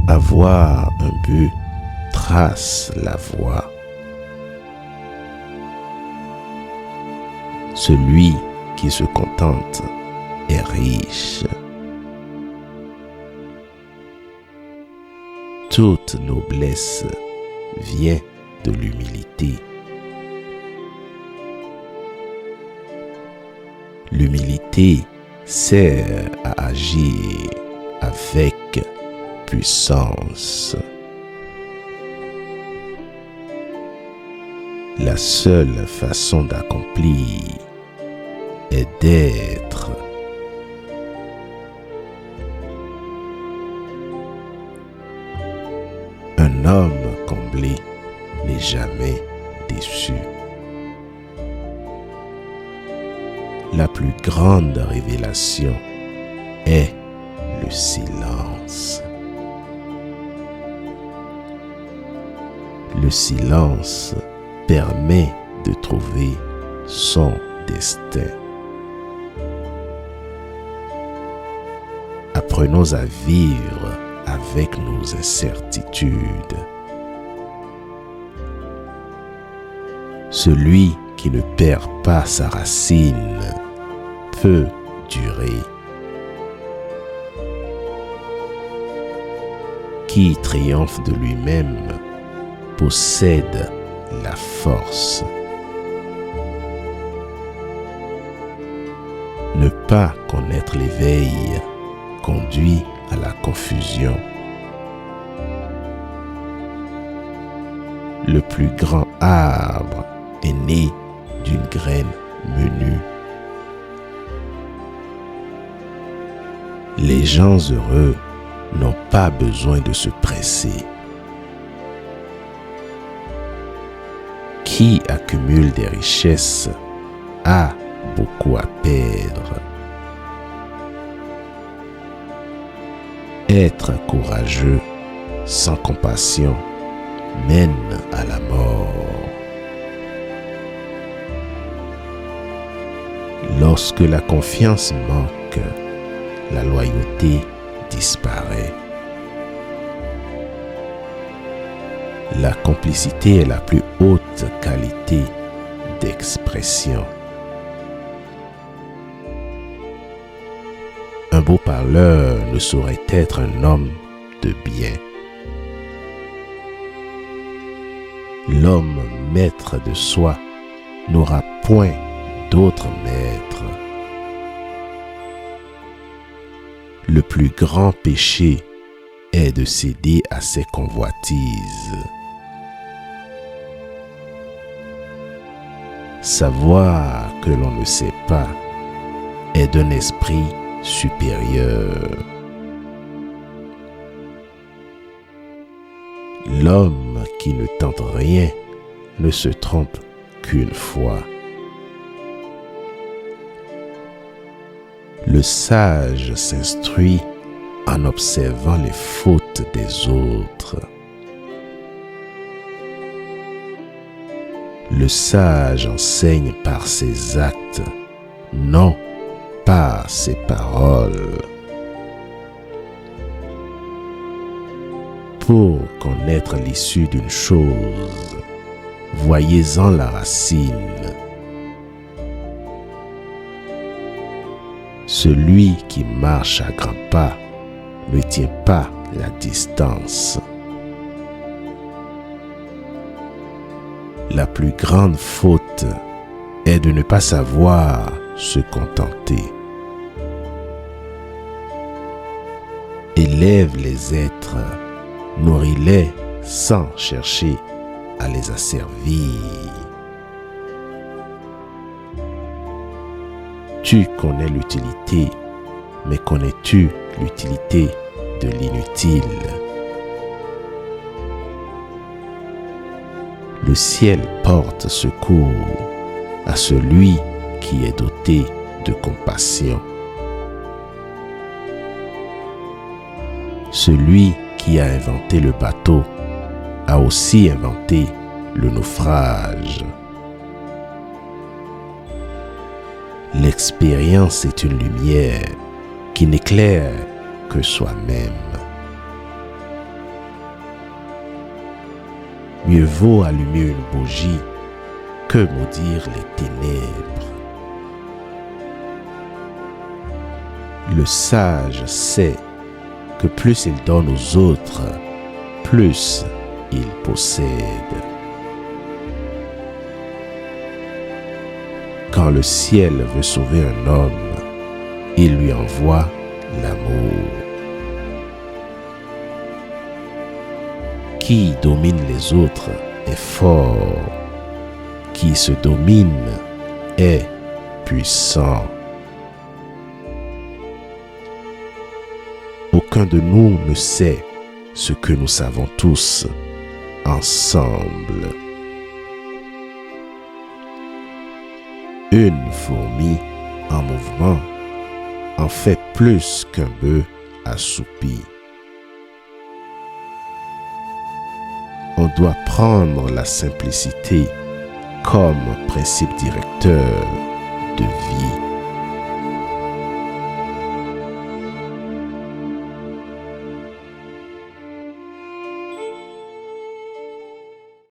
Avoir un but trace la voie. Celui qui se contente est riche. Toute noblesse vient de l'humilité. L'humilité sert à agir avec puissance. La seule façon d'accomplir est d'être. Un homme comblé n'est jamais déçu. La plus grande révélation est le silence. Le silence permet de trouver son destin. Apprenons à vivre avec nos incertitudes. Celui qui ne perd pas sa racine peut durer. Qui triomphe de lui-même possède la force. Ne pas connaître l'éveil conduit à la confusion. Le plus grand arbre est né d'une graine menue. Les gens heureux n'ont pas besoin de se presser. Qui accumule des richesses a beaucoup à perdre. Être courageux sans compassion mène à la mort. Lorsque la confiance manque, la loyauté disparaît. La complicité est la plus haute qualité d'expression. Un beau parleur ne saurait être un homme de bien. L'homme maître de soi n'aura point d'autre maître. Le plus grand péché est de céder à ses convoitises. Savoir que l'on ne sait pas est d'un esprit supérieur. L'homme qui ne tente rien ne se trompe qu'une fois. Le sage s'instruit en observant les fautes des autres. Le sage enseigne par ses actes, non par ses paroles. Pour connaître l'issue d'une chose, voyez-en la racine. Celui qui marche à grands pas ne tient pas la distance. La plus grande faute est de ne pas savoir se contenter. Élève les êtres, nourris-les sans chercher à les asservir. Tu connais l'utilité, mais connais-tu l'utilité de l'inutile? Le ciel porte secours à celui qui est doté de compassion. Celui qui a inventé le bateau a aussi inventé le naufrage. L'expérience est une lumière qui n'éclaire que soi-même. Mieux vaut allumer une bougie que maudire les ténèbres. Le sage sait que plus il donne aux autres, plus il possède. Quand le ciel veut sauver un homme, il lui envoie l'amour. Qui domine les autres est fort. Qui se domine est puissant. Aucun de nous ne sait ce que nous savons tous ensemble. Une fourmi en mouvement en fait plus qu'un bœuf assoupi. On doit prendre la simplicité comme principe directeur de vie.